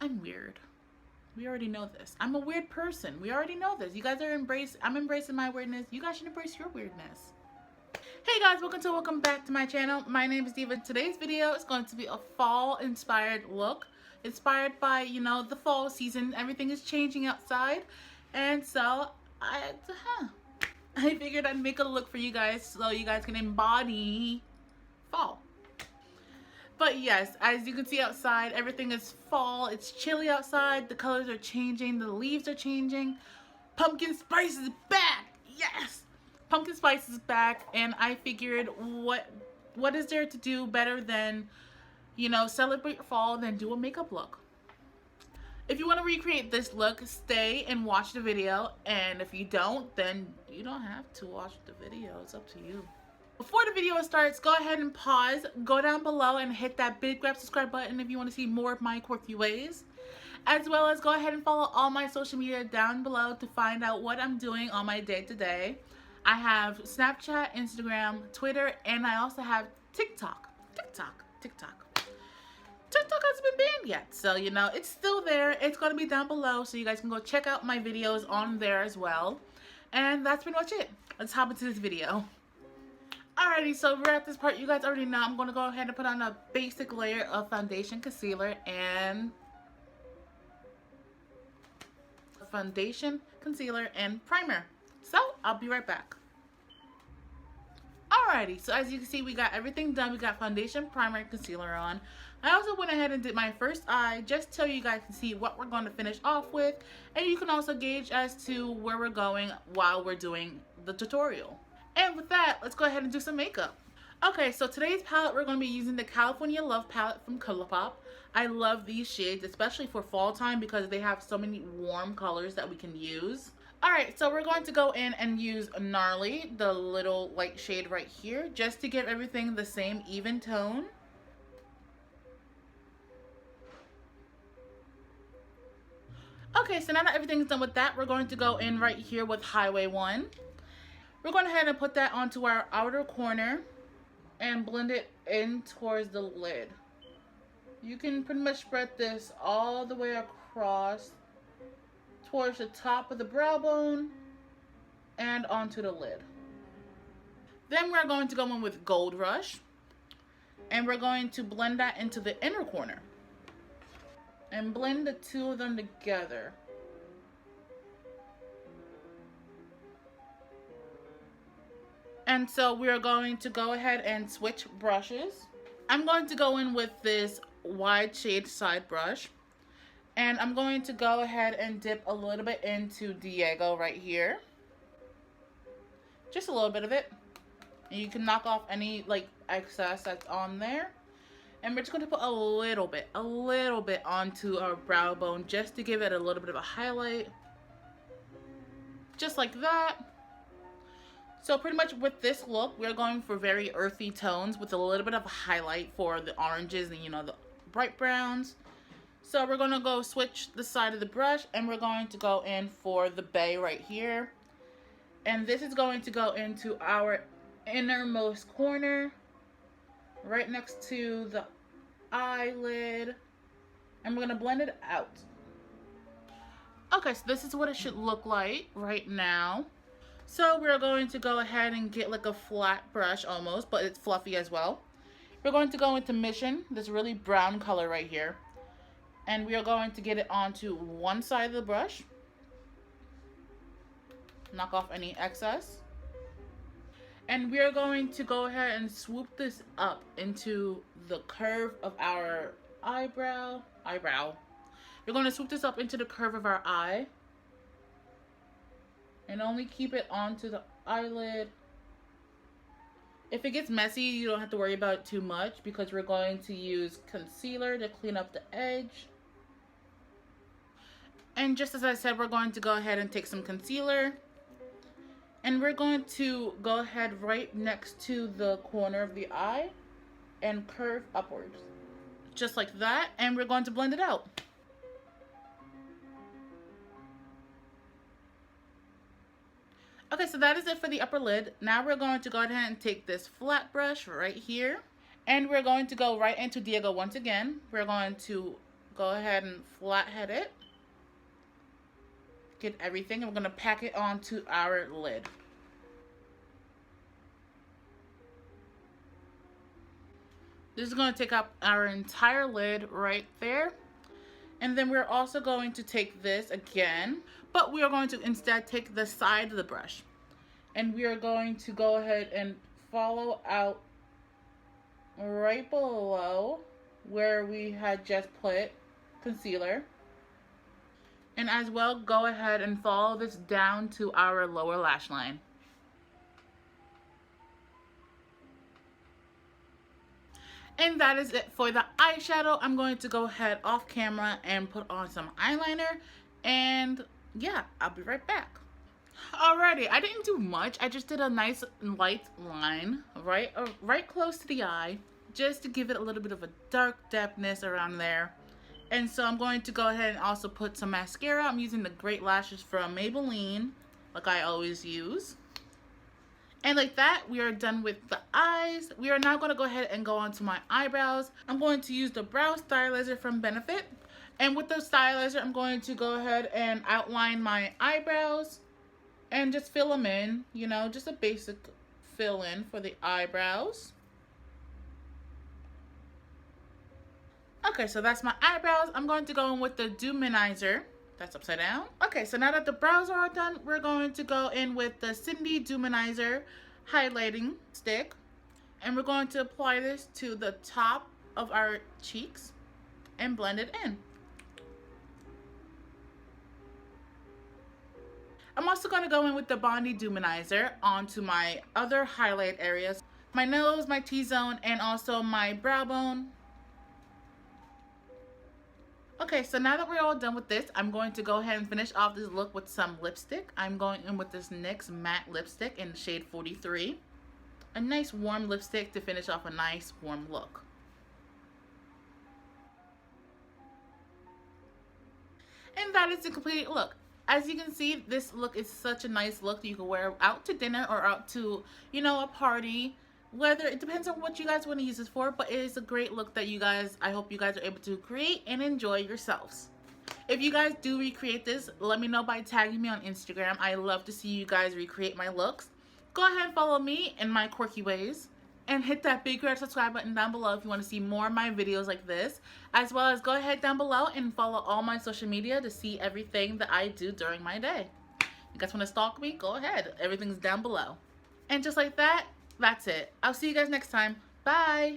I'm weird. We already know this. I'm a weird person. We already know this. You guys are I'm embracing my weirdness. You guys should embrace your weirdness. Hey guys, welcome back to my channel. My name is Deva. Today's video is going to be a fall inspired look. Inspired by, you know, the fall season. Everything is changing outside. And so I figured I'd make a look for you guys so you guys can embody fall. But yes, as you can see outside, everything is fall. It's chilly outside. The colors are changing. The leaves are changing. Pumpkin spice is back. Yes, pumpkin spice is back. And I figured, what is there to do better than, you know, celebrate fall than do a makeup look? If you want to recreate this look, stay and watch the video. And if you don't, then you don't have to watch the video. It's up to you. Before the video starts, go ahead and pause, go down below and hit that big red subscribe button if you want to see more of my quirky ways. As well as go ahead and follow all my social media down below to find out what I'm doing on my day-to-day. I have Snapchat, Instagram, Twitter, and I also have TikTok. TikTok hasn't been banned yet, so you know, it's still there. It's going to be down below, so you guys can go check out my videos on there as well. And that's pretty much it. Let's hop into this video. Alrighty, so we're at this part. You guys already know I'm going to go ahead and put on a basic layer of foundation, concealer, and primer. So I'll be right back. Alrighty, so as you can see, we got everything done. We got foundation, primer, and concealer on. I also went ahead and did my first eye just so you guys can see what we're going to finish off with, and you can also gauge as to where we're going while we're doing the tutorial. And with that, let's go ahead and do some makeup. Okay, so today's palette, we're going to be using the California Love palette from ColourPop. I love these shades, especially for fall time, because they have so many warm colors that we can use. Alright, so we're going to go in and use Gnarly, the little light shade right here, just to give everything the same even tone. Okay, so now that everything's done with that, we're going to go in right here with Highway 1. We're going ahead and put that onto our outer corner and blend it in towards the lid. You can pretty much spread this all the way across towards the top of the brow bone and onto the lid. Then we're going to go in with Gold Rush and we're going to blend that into the inner corner and blend the two of them together. And so we're going to go ahead and switch brushes. I'm going to go in with this wide shade side brush. And I'm going to go ahead and dip a little bit into Diego right here. Just a little bit of it. And you can knock off any like excess that's on there. And we're just going to put a little bit onto our brow bone just to give it a little bit of a highlight. Just like that. So pretty much with this look, we're going for very earthy tones with a little bit of a highlight for the oranges and, you know, the bright browns. So we're going to go switch the side of the brush and we're going to go in for the bay right here. And this is going to go into our innermost corner, right next to the eyelid. And we're going to blend it out. Okay, so this is what it should look like right now. So we're going to go ahead and get like a flat brush almost, but it's fluffy as well. We're going to go into Mission, this really brown color right here. And we are going to get it onto one side of the brush. Knock off any excess. And we are going to go ahead and swoop this up into the curve of our eyebrow. We're going to swoop this up into the curve of our eye. And only keep it onto the eyelid. If it gets messy, you don't have to worry about it too much because we're going to use concealer to clean up the edge. And just as I said, we're going to go ahead and take some concealer. And we're going to go ahead right next to the corner of the eye and curve upwards. Just like that. And we're going to blend it out. Okay, so that is it for the upper lid. Now we're going to go ahead and take this flat brush right here. And we're going to go right into Diego once again. We're going to go ahead and flathead it. Get everything, and we're gonna pack it onto our lid. This is gonna take up our entire lid right there. And then we're also going to take this again, but we are going to instead take the side of the brush. And we are going to go ahead and follow out right below where we had just put concealer. And as well, go ahead and follow this down to our lower lash line. And that is it for the eyeshadow. I'm going to go ahead off camera and put on some eyeliner. And yeah, I'll be right back. Alrighty, I didn't do much. I just did a nice light line right close to the eye, just to give it a little bit of a dark depthness around there. And so I'm going to go ahead and also put some mascara. I'm using the Great Lashes from Maybelline, like I always use. And like that, we are done with the eyes. We are now going to go ahead and go on to my eyebrows. I'm going to use the Brow Stylizer from Benefit. And with the stylizer, I'm going to go ahead and outline my eyebrows and just fill them in, you know, just a basic fill in for the eyebrows. Okay, so that's my eyebrows. I'm going to go in with the Duminizer. That's upside down. Okay, so now that the brows are all done, we're going to go in with the Cindy Duminizer highlighting stick. And we're going to apply this to the top of our cheeks and blend it in. I'm also going to go in with the Bondi Duminizer onto my other highlight areas. My nose, my T-zone, and also my brow bone. Okay, so now that we're all done with this, I'm going to go ahead and finish off this look with some lipstick. I'm going in with this NYX matte lipstick in the shade 43. A nice warm lipstick to finish off a nice warm look. And that is the complete look. As you can see, this look is such a nice look that you can wear out to dinner or out to, you know, a party. Whether it depends on what you guys want to use this for, but it is a great look that you guys, I hope you guys are able to create and enjoy yourselves. If you guys do recreate this, let me know by tagging me on Instagram. I love to see you guys recreate my looks. Go ahead and follow me in my quirky ways. And hit that big red subscribe button down below if you want to see more of my videos like this. As well as go ahead down below and follow all my social media to see everything that I do during my day. You guys want to stalk me? Go ahead. Everything's down below. And just like that, that's it. I'll see you guys next time. Bye!